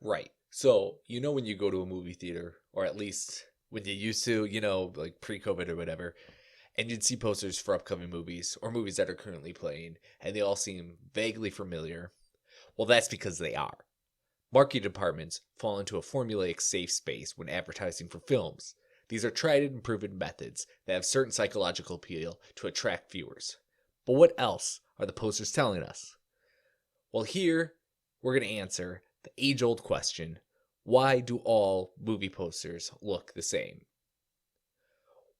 Right. So, when you go to a movie theater, or at least when you used to, like pre-COVID or whatever, and you'd see posters for upcoming movies or movies that are currently playing, and they all seem vaguely familiar. Well, that's because they are. Marketing departments fall into a formulaic safe space when advertising for films. These are tried and proven methods that have certain psychological appeal to attract viewers. But what else are the posters telling us? Well, here we're going to answer the age old question: why do all movie posters look the same?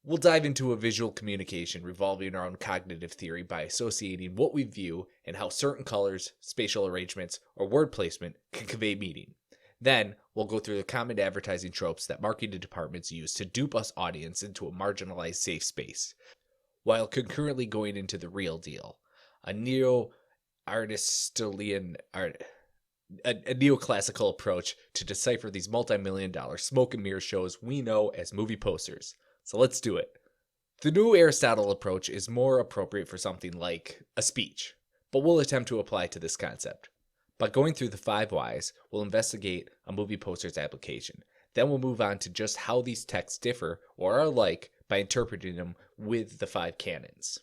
We'll dive into a visual communication revolving around cognitive theory by associating what we view and how certain colors, spatial arrangements, or word placement can convey meaning. Then, we'll go through the common advertising tropes that marketing departments use to dupe us audience into a marginalized safe space, while concurrently going into the real deal, a Aristotelian art, a neoclassical approach to decipher these multi-million-dollar smoke and mirror shows we know as movie posters. So let's do it. The new Aristotle approach is more appropriate for something like a speech, but we'll attempt to apply to this concept. By going through the 5 whys, we'll investigate a movie poster's application. Then we'll move on to just how these texts differ or are alike by interpreting them with the 5 canons.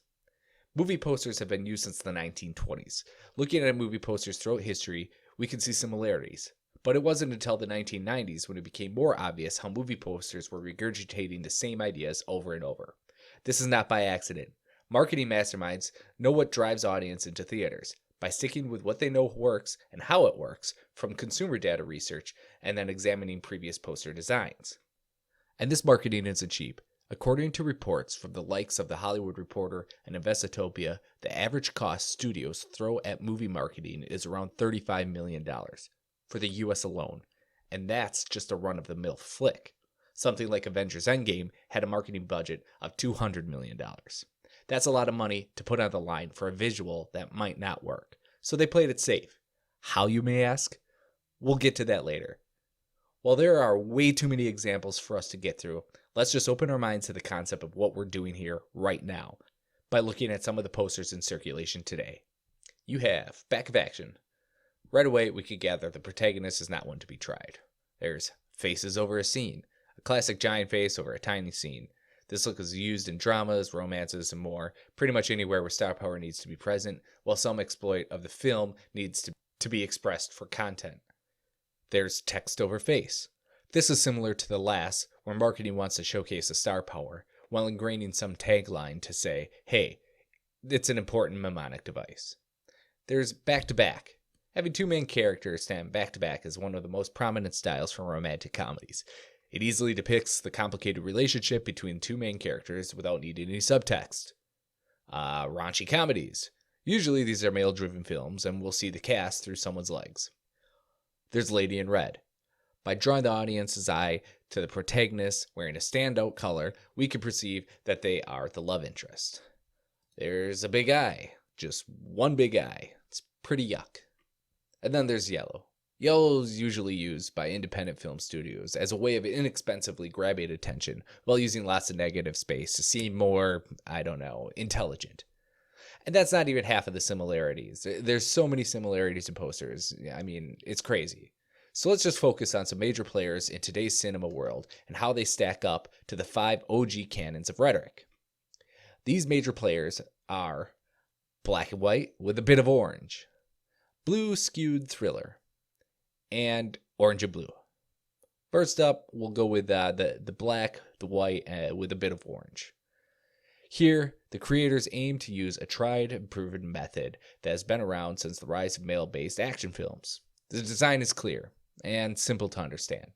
Movie posters have been used since the 1920s. Looking at movie posters throughout history, we can see similarities. But it wasn't until the 1990s when it became more obvious how movie posters were regurgitating the same ideas over and over. This is not by accident. Marketing masterminds know what drives audience into theaters by sticking with what they know works and how it works from consumer data research and then examining previous poster designs. And this marketing isn't cheap. According to reports from the likes of The Hollywood Reporter and Investopedia, the average cost studios throw at movie marketing is around $35 million for the US alone, and that's just a run-of-the-mill flick. Something like Avengers Endgame had a marketing budget of $200 million. That's a lot of money to put on the line for a visual that might not work, so they played it safe. How, you may ask? We'll get to that later. While there are way too many examples for us to get through, let's just open our minds to the concept of what we're doing here right now by looking at some of the posters in circulation today. You have Back of Action. Right away, we could gather the protagonist is not one to be tried. There's Faces Over a Scene, a classic giant face over a tiny scene. This look is used in dramas, romances, and more, pretty much anywhere where star power needs to be present, while some exploit of the film needs to be expressed for content. There's Text Over Face. This is similar to the last, where marketing wants to showcase the star power, while ingraining some tagline to say, hey, it's an important mnemonic device. There's Back to Back. Having two main characters stand back to back is one of the most prominent styles from romantic comedies. It easily depicts the complicated relationship between two main characters without needing any subtext. Raunchy comedies. Usually these are male-driven films, and we'll see the cast through someone's legs. There's Lady in Red. By drawing the audience's eye to the protagonist wearing a standout color, we can perceive that they are the love interest. There's a big eye. Just one big eye. It's pretty yuck. And then there's yellow. Yellow is usually used by independent film studios as a way of inexpensively grabbing attention while using lots of negative space to seem more, intelligent. And that's not even half of the similarities. There's so many similarities in posters. It's crazy. So let's just focus on some major players in today's cinema world and how they stack up to the 5 OG canons of rhetoric. These major players are black and white with a bit of orange, blue skewed thriller, and orange and blue. First up, we'll go with the black, the white, with a bit of orange. Here, the creators aim to use a tried and proven method that has been around since the rise of male-based action films. The design is clear and simple to understand.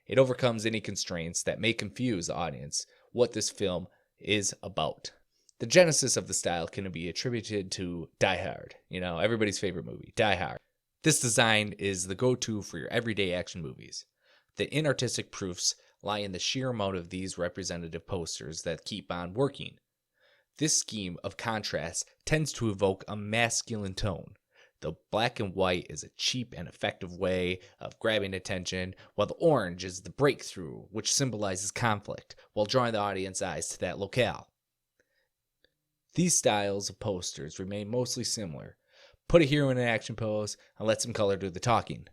It overcomes any constraints that may confuse the audience what this film is about. The genesis of the style can be attributed to Die Hard, everybody's favorite movie, Die Hard. This design is the go-to for your everyday action movies. The inartistic proofs lie in the sheer amount of these representative posters that keep on working. This scheme of contrast tends to evoke a masculine tone. The black and white is a cheap and effective way of grabbing attention, while the orange is the breakthrough, which symbolizes conflict, while drawing the audience's eyes to that locale. These styles of posters remain mostly similar. Put a hero in an action pose and let some color do the talking.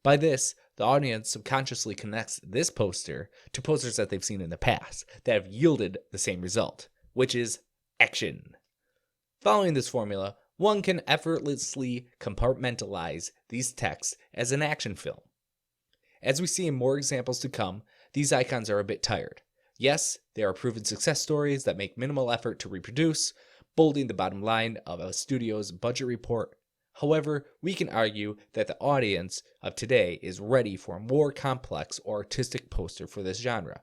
By this, the audience subconsciously connects this poster to posters that they've seen in the past that have yielded the same result, which is action. Following this formula, one can effortlessly compartmentalize these texts as an action film. As we see in more examples to come, these icons are a bit tired. Yes, they are proven success stories that make minimal effort to reproduce, bolding the bottom line of a studio's budget report. However, we can argue that the audience of today is ready for a more complex or artistic poster for this genre.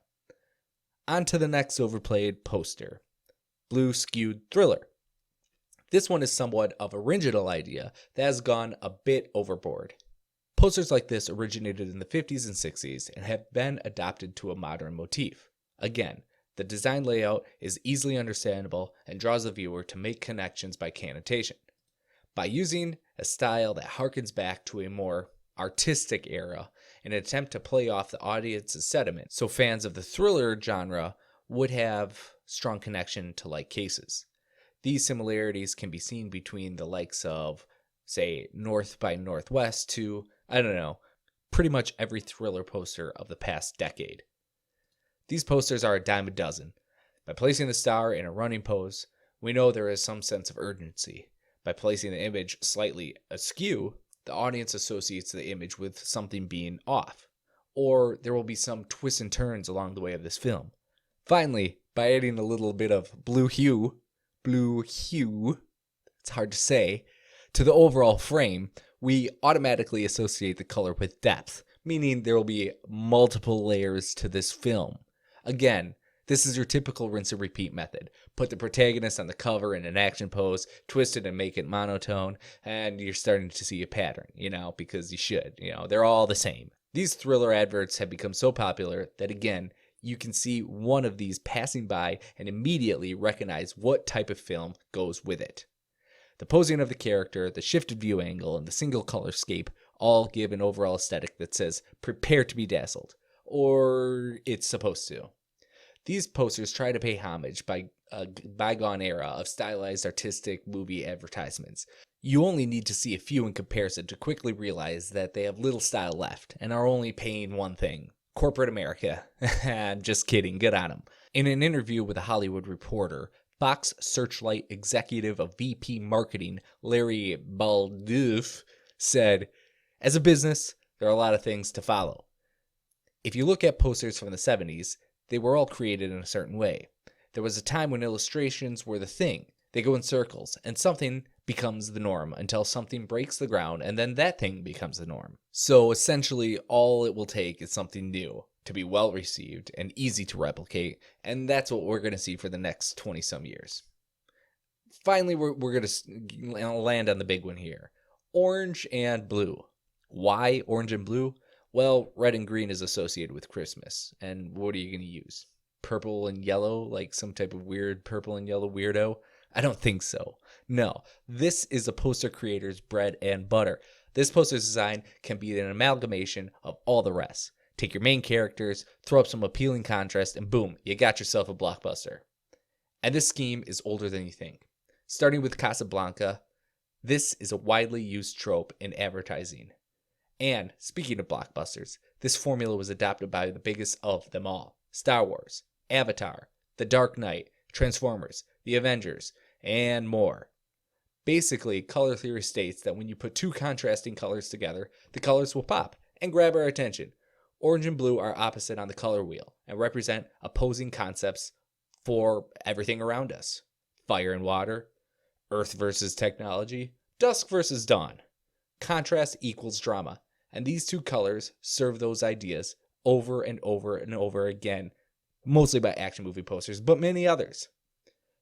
On to the next overplayed poster, Blue Skewed Thriller. This one is somewhat of an original idea that has gone a bit overboard. Posters like this originated in the 50s and 60s and have been adopted to a modern motif. Again, the design layout is easily understandable and draws the viewer to make connections by connotation. By using a style that harkens back to a more artistic era in an attempt to play off the audience's sentiment, so fans of the thriller genre would have strong connection to like cases. These similarities can be seen between the likes of, say, North by Northwest to, pretty much every thriller poster of the past decade. These posters are a dime a dozen. By placing the star in a running pose, we know there is some sense of urgency. By placing the image slightly askew, the audience associates the image with something being off, or there will be some twists and turns along the way of this film. Finally, by adding a little bit of blue hue, it's hard to say, to the overall frame, we automatically associate the color with depth, meaning there will be multiple layers to this film. Again, this is your typical rinse and repeat method. Put the protagonist on the cover in an action pose, twist it and make it monotone, and you're starting to see a pattern, because you should. They're all the same. These thriller adverts have become so popular that, again, you can see one of these passing by and immediately recognize what type of film goes with it. The posing of the character, the shifted view angle, and the single color scape all give an overall aesthetic that says, prepare to be dazzled. Or it's supposed to. These posters try to pay homage by a bygone era of stylized artistic movie advertisements. You only need to see a few in comparison to quickly realize that they have little style left and are only paying one thing: corporate America. I'm just kidding, good on them. In an interview with a Hollywood Reporter, Fox Searchlight executive of VP Marketing Larry Baldoff said, "As a business, there are a lot of things to follow. If you look at posters from the 70s, they were all created in a certain way. There was a time when illustrations were the thing. They go in circles, and something becomes the norm until something breaks the ground, and then that thing becomes the norm. So essentially, all it will take is something new to be well received and easy to replicate, and that's what we're going to see for the next 20-some years." Finally, we're going to land on the big one here. Orange and blue. Why orange and blue? Well, red and green is associated with Christmas. And what are you going to use? Purple and yellow, like some type of weird purple and yellow weirdo? I don't think so. No, this is a poster creator's bread and butter. This poster's design can be an amalgamation of all the rest. Take your main characters, throw up some appealing contrast, and boom, you got yourself a blockbuster. And this scheme is older than you think. Starting with Casablanca, this is a widely used trope in advertising. And speaking of blockbusters, this formula was adopted by the biggest of them all: Star Wars, Avatar, The Dark Knight, Transformers, The Avengers, and more. Basically, color theory states that when you put two contrasting colors together, the colors will pop and grab our attention. Orange and blue are opposite on the color wheel and represent opposing concepts for everything around us. Fire and water, earth versus technology, dusk versus dawn. Contrast equals drama, and these two colors serve those ideas over and over and over again, mostly by action movie posters, but many others.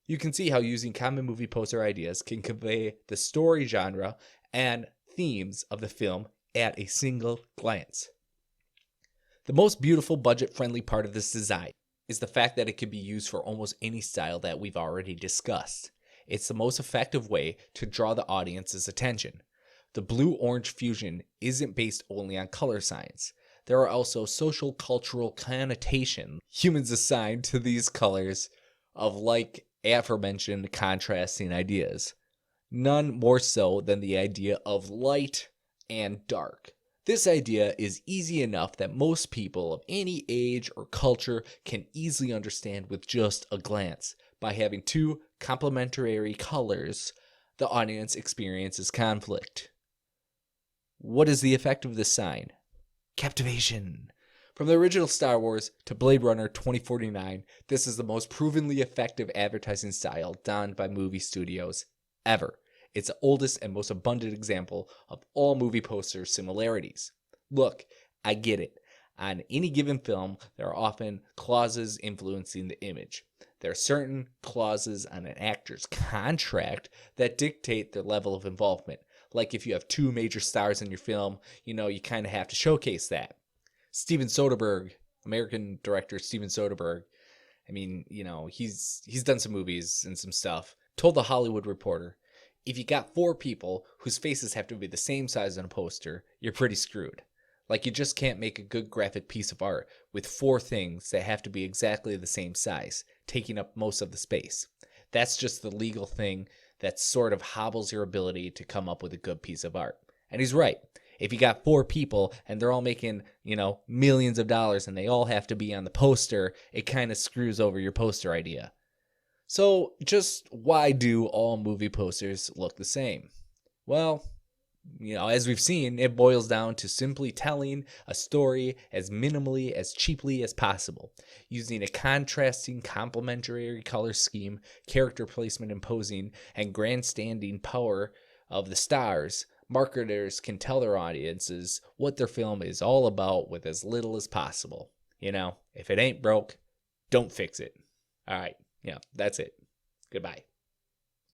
You can see how using common movie poster ideas can convey the story genre and themes of the film at a single glance. The most beautiful budget-friendly part of this design is the fact that it can be used for almost any style that we've already discussed. It's the most effective way to draw the audience's attention. The blue-orange fusion isn't based only on color science. There are also social cultural connotations humans assign to these colors of like aforementioned contrasting ideas. None more so than the idea of light and dark. This idea is easy enough that most people of any age or culture can easily understand with just a glance. By having two complementary colors, the audience experiences conflict. What is the effect of this sign? Captivation. From the original Star Wars to Blade Runner 2049, this is the most provenly effective advertising style donned by movie studios ever. It's the oldest and most abundant example of all movie poster similarities. Look, I get it. On any given film, there are often clauses influencing the image. There are certain clauses on an actor's contract that dictate their level of involvement. Like if you have two major stars in your film, you kind of have to showcase that. Steven Soderbergh, American director Steven Soderbergh, he's done some movies and some stuff, told The Hollywood Reporter, if you got four people whose faces have to be the same size on a poster, you're pretty screwed. Like you just can't make a good graphic piece of art with four things that have to be exactly the same size, taking up most of the space. That's just the legal thing that sort of hobbles your ability to come up with a good piece of art. And he's right. If you got four people and they're all making, millions of dollars and they all have to be on the poster, it kind of screws over your poster idea. So, just why do all movie posters look the same? Well, as we've seen, it boils down to simply telling a story as minimally, as cheaply as possible, using a contrasting, complementary color scheme, character placement imposing, and grandstanding power of the stars. Marketers can tell their audiences what their film is all about with as little as possible. If it ain't broke, don't fix it. All right. Yeah, that's it. Goodbye.